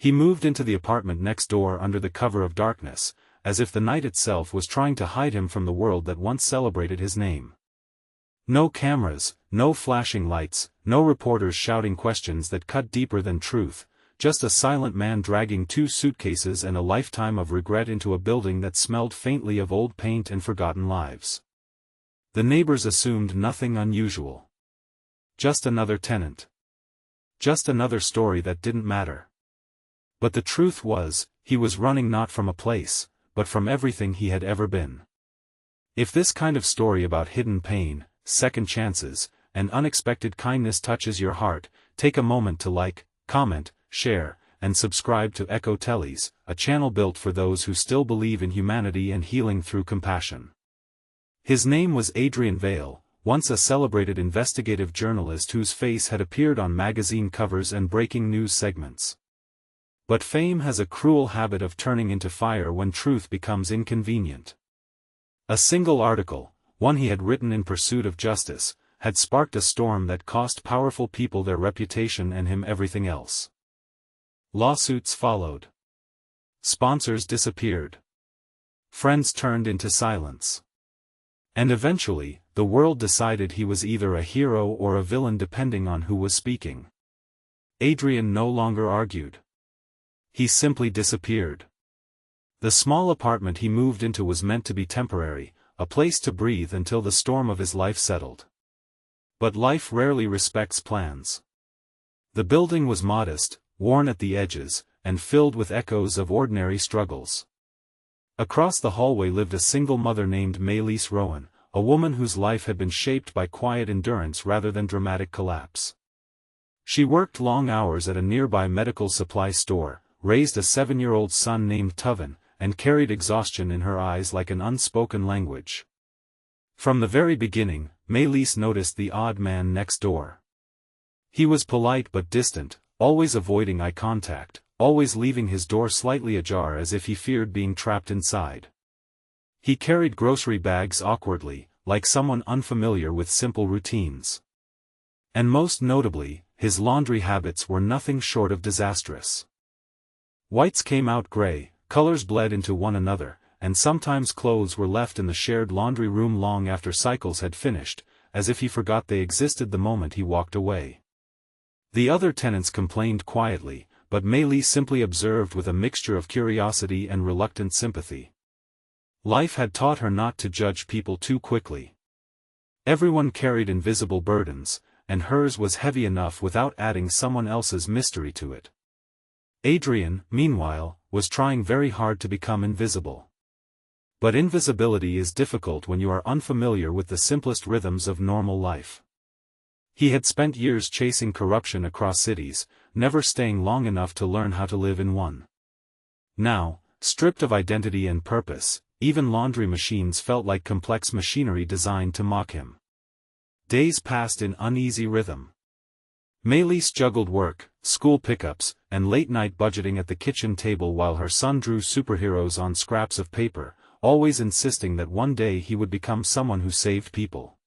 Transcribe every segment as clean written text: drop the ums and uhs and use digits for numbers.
He moved into the apartment next door under the cover of darkness, as if the night itself was trying to hide him from the world that once celebrated his name. No cameras, no flashing lights, no reporters shouting questions that cut deeper than truth, just a silent man dragging 2 suitcases and a lifetime of regret into a building that smelled faintly of old paint and forgotten lives. The neighbors assumed nothing unusual. Just another tenant. Just another story that didn't matter. But the truth was, he was running not from a place, but from everything he had ever been. If this kind of story about hidden pain, second chances, and unexpected kindness touches your heart, take a moment to like, comment, share, and subscribe to Echo Tellies, a channel built for those who still believe in humanity and healing through compassion. His name was Adrian Vale, once a celebrated investigative journalist whose face had appeared on magazine covers and breaking news segments. But fame has a cruel habit of turning into fire when truth becomes inconvenient. A single article, one he had written in pursuit of justice, had sparked a storm that cost powerful people their reputation and him everything else. Lawsuits followed. Sponsors disappeared. Friends turned into silence. And eventually, the world decided he was either a hero or a villain depending on who was speaking. Adrian no longer argued. He simply disappeared. The small apartment he moved into was meant to be temporary, a place to breathe until the storm of his life settled. But life rarely respects plans. The building was modest, worn at the edges, and filled with echoes of ordinary struggles. Across the hallway lived a single mother named Maylise Rowan, a woman whose life had been shaped by quiet endurance rather than dramatic collapse. She worked long hours at a nearby medical supply store, raised a 7-year-old son named Tuvin, and carried exhaustion in her eyes like an unspoken language. From the very beginning, Maylise noticed the odd man next door. He was polite but distant, always avoiding eye contact, always leaving his door slightly ajar as if he feared being trapped inside. He carried grocery bags awkwardly, like someone unfamiliar with simple routines. And most notably, his laundry habits were nothing short of disastrous. Whites came out gray, colors bled into one another, and sometimes clothes were left in the shared laundry room long after cycles had finished, as if he forgot they existed the moment he walked away. The other tenants complained quietly, but Maylise simply observed with a mixture of curiosity and reluctant sympathy. Life had taught her not to judge people too quickly. Everyone carried invisible burdens, and hers was heavy enough without adding someone else's mystery to it. Adrian, meanwhile, was trying very hard to become invisible. But invisibility is difficult when you are unfamiliar with the simplest rhythms of normal life. He had spent years chasing corruption across cities, never staying long enough to learn how to live in one. Now, stripped of identity and purpose, even laundry machines felt like complex machinery designed to mock him. Days passed in uneasy rhythm. Maylise juggled work, school pickups, and late-night budgeting at the kitchen table while her son drew superheroes on scraps of paper, always insisting that one day he would become someone who saved people.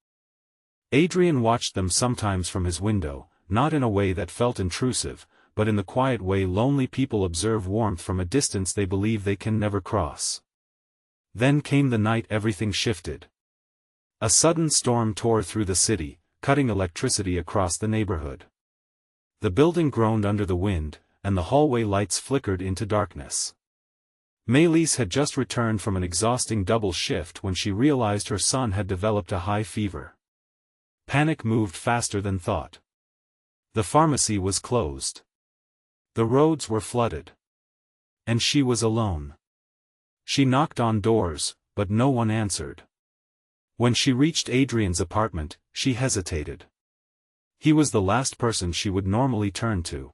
Adrian watched them sometimes from his window, not in a way that felt intrusive, but in the quiet way lonely people observe warmth from a distance they believe they can never cross. Then came the night everything shifted. A sudden storm tore through the city, cutting electricity across the neighborhood. The building groaned under the wind, and the hallway lights flickered into darkness. Maylise had just returned from an exhausting double shift when she realized her son had developed a high fever. Panic moved faster than thought. The pharmacy was closed. The roads were flooded. And she was alone. She knocked on doors, but no one answered. When she reached Adrian's apartment, she hesitated. He was the last person she would normally turn to.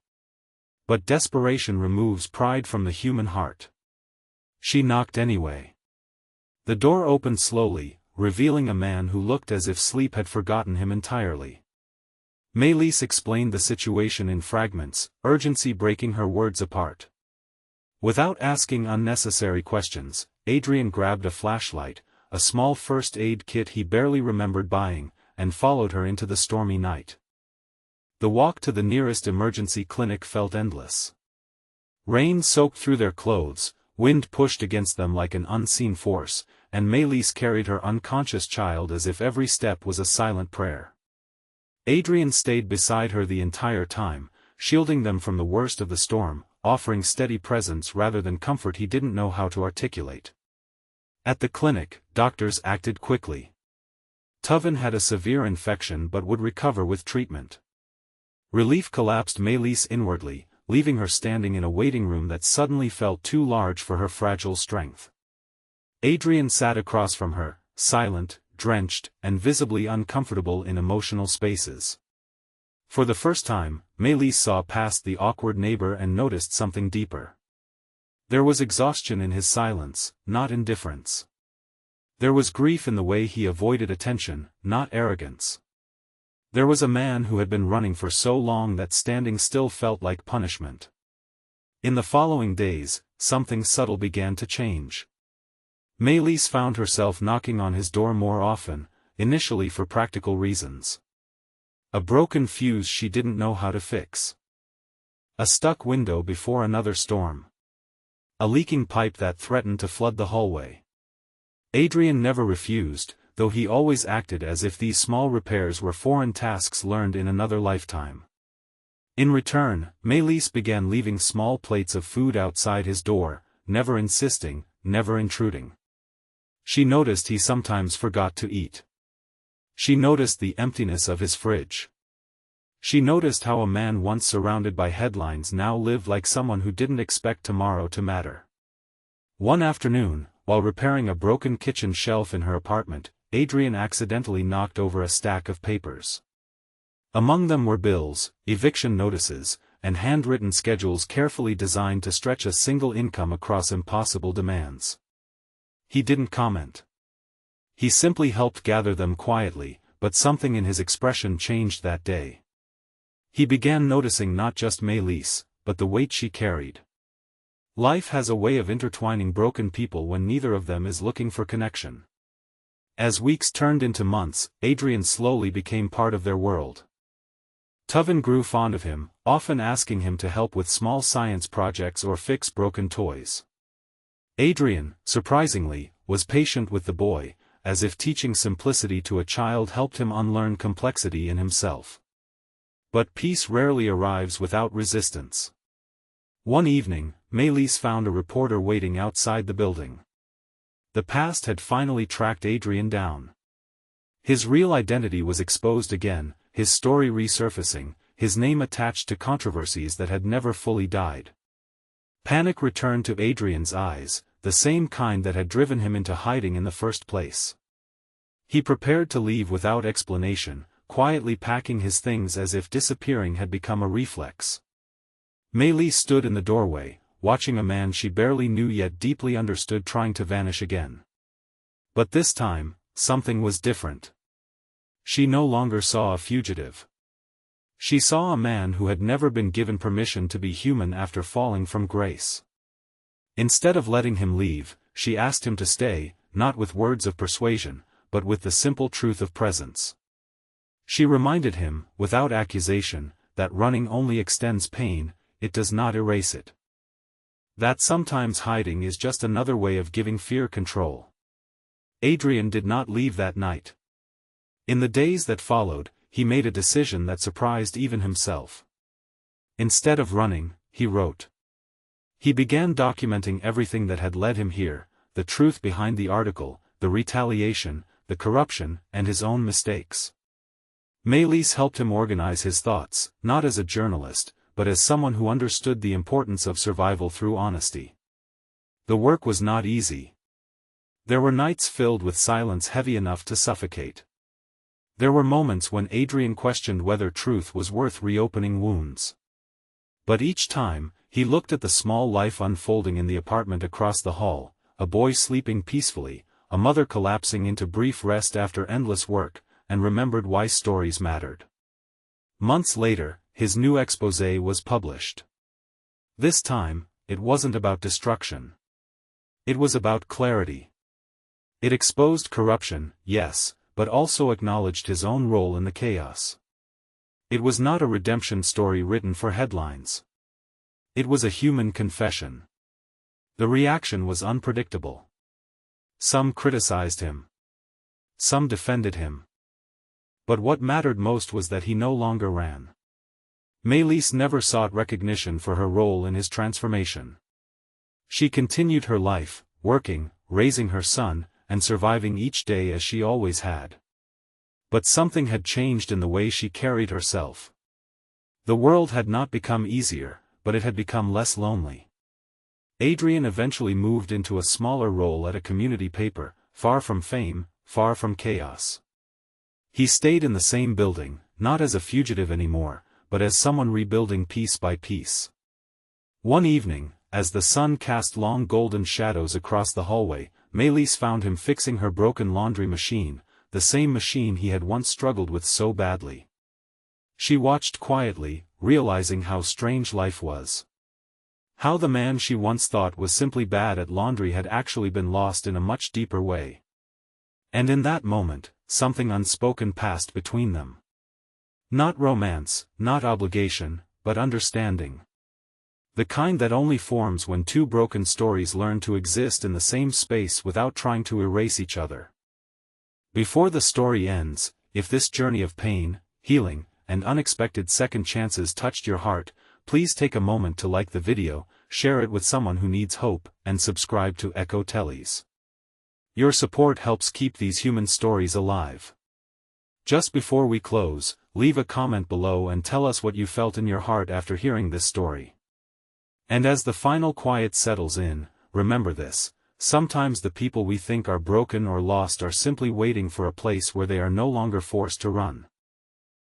But desperation removes pride from the human heart. She knocked anyway. The door opened slowly, revealing a man who looked as if sleep had forgotten him entirely. Maylise explained the situation in fragments, urgency breaking her words apart. Without asking unnecessary questions, Adrian grabbed a flashlight, a small first aid kit he barely remembered buying, and followed her into the stormy night. The walk to the nearest emergency clinic felt endless. Rain soaked through their clothes, wind pushed against them like an unseen force, and Maëlys carried her unconscious child as if every step was a silent prayer. Adrian stayed beside her the entire time, shielding them from the worst of the storm, offering steady presence rather than comfort he didn't know how to articulate. At the clinic, doctors acted quickly. Tuvin had a severe infection but would recover with treatment. Relief collapsed Maëlys inwardly, leaving her standing in a waiting room that suddenly felt too large for her fragile strength. Adrian sat across from her, silent, drenched, and visibly uncomfortable in emotional spaces. For the first time, Maëlys saw past the awkward neighbor and noticed something deeper. There was exhaustion in his silence, not indifference. There was grief in the way he avoided attention, not arrogance. There was a man who had been running for so long that standing still felt like punishment. In the following days, something subtle began to change. Maëlys found herself knocking on his door more often, initially for practical reasons. A broken fuse she didn't know how to fix. A stuck window before another storm. A leaking pipe that threatened to flood the hallway. Adrian never refused, though he always acted as if these small repairs were foreign tasks learned in another lifetime. In return, Maëlys began leaving small plates of food outside his door, never insisting, never intruding. She noticed he sometimes forgot to eat. She noticed the emptiness of his fridge. She noticed how a man once surrounded by headlines now lived like someone who didn't expect tomorrow to matter. One afternoon, while repairing a broken kitchen shelf in her apartment, Adrian accidentally knocked over a stack of papers. Among them were bills, eviction notices, and handwritten schedules carefully designed to stretch a single income across impossible demands. He didn't comment. He simply helped gather them quietly, but something in his expression changed that day. He began noticing not just Maëlys, but the weight she carried. Life has a way of intertwining broken people when neither of them is looking for connection. As weeks turned into months, Adrian slowly became part of their world. Tuvin grew fond of him, often asking him to help with small science projects or fix broken toys. Adrian, surprisingly, was patient with the boy, as if teaching simplicity to a child helped him unlearn complexity in himself. But peace rarely arrives without resistance. One evening, Maëlys found a reporter waiting outside the building. The past had finally tracked Adrian down. His real identity was exposed again, his story resurfacing, his name attached to controversies that had never fully died. Panic returned to Adrian's eyes, the same kind that had driven him into hiding in the first place. He prepared to leave without explanation, quietly packing his things as if disappearing had become a reflex. Maëlys stood in the doorway, watching a man she barely knew yet deeply understood trying to vanish again. But this time, something was different. She no longer saw a fugitive. She saw a man who had never been given permission to be human after falling from grace. Instead of letting him leave, she asked him to stay, not with words of persuasion, but with the simple truth of presence. She reminded him, without accusation, that running only extends pain, it does not erase it. That sometimes hiding is just another way of giving fear control. Adrian did not leave that night. In the days that followed, he made a decision that surprised even himself. Instead of running, he wrote. He began documenting everything that had led him here, the truth behind the article, the retaliation, the corruption, and his own mistakes. Maëlys helped him organize his thoughts, not as a journalist, but as someone who understood the importance of survival through honesty. The work was not easy. There were nights filled with silence heavy enough to suffocate. There were moments when Adrian questioned whether truth was worth reopening wounds. But each time, he looked at the small life unfolding in the apartment across the hall, a boy sleeping peacefully, a mother collapsing into brief rest after endless work, and remembered why stories mattered. Months later, his new exposé was published. This time, it wasn't about destruction. It was about clarity. It exposed corruption, yes, but also acknowledged his own role in the chaos. It was not a redemption story written for headlines. It was a human confession. The reaction was unpredictable. Some criticized him. Some defended him. But what mattered most was that he no longer ran. Maëlys never sought recognition for her role in his transformation. She continued her life, working, raising her son, and surviving each day as she always had. But something had changed in the way she carried herself. The world had not become easier, but it had become less lonely. Adrian eventually moved into a smaller role at a community paper, far from fame, far from chaos. He stayed in the same building, not as a fugitive anymore, but as someone rebuilding piece by piece. One evening, as the sun cast long golden shadows across the hallway, Maëlys found him fixing her broken laundry machine, the same machine he had once struggled with so badly. She watched quietly, realizing how strange life was. How the man she once thought was simply bad at laundry had actually been lost in a much deeper way. And in that moment, something unspoken passed between them. Not romance, not obligation, but understanding. The kind that only forms when two broken stories learn to exist in the same space without trying to erase each other. Before the story ends, if this journey of pain, healing, and unexpected second chances touched your heart, please take a moment to like the video, share it with someone who needs hope, and subscribe to Echo Tellies. Your support helps keep these human stories alive. Just before we close, leave a comment below and tell us what you felt in your heart after hearing this story. And as the final quiet settles in, remember this: sometimes the people we think are broken or lost are simply waiting for a place where they are no longer forced to run.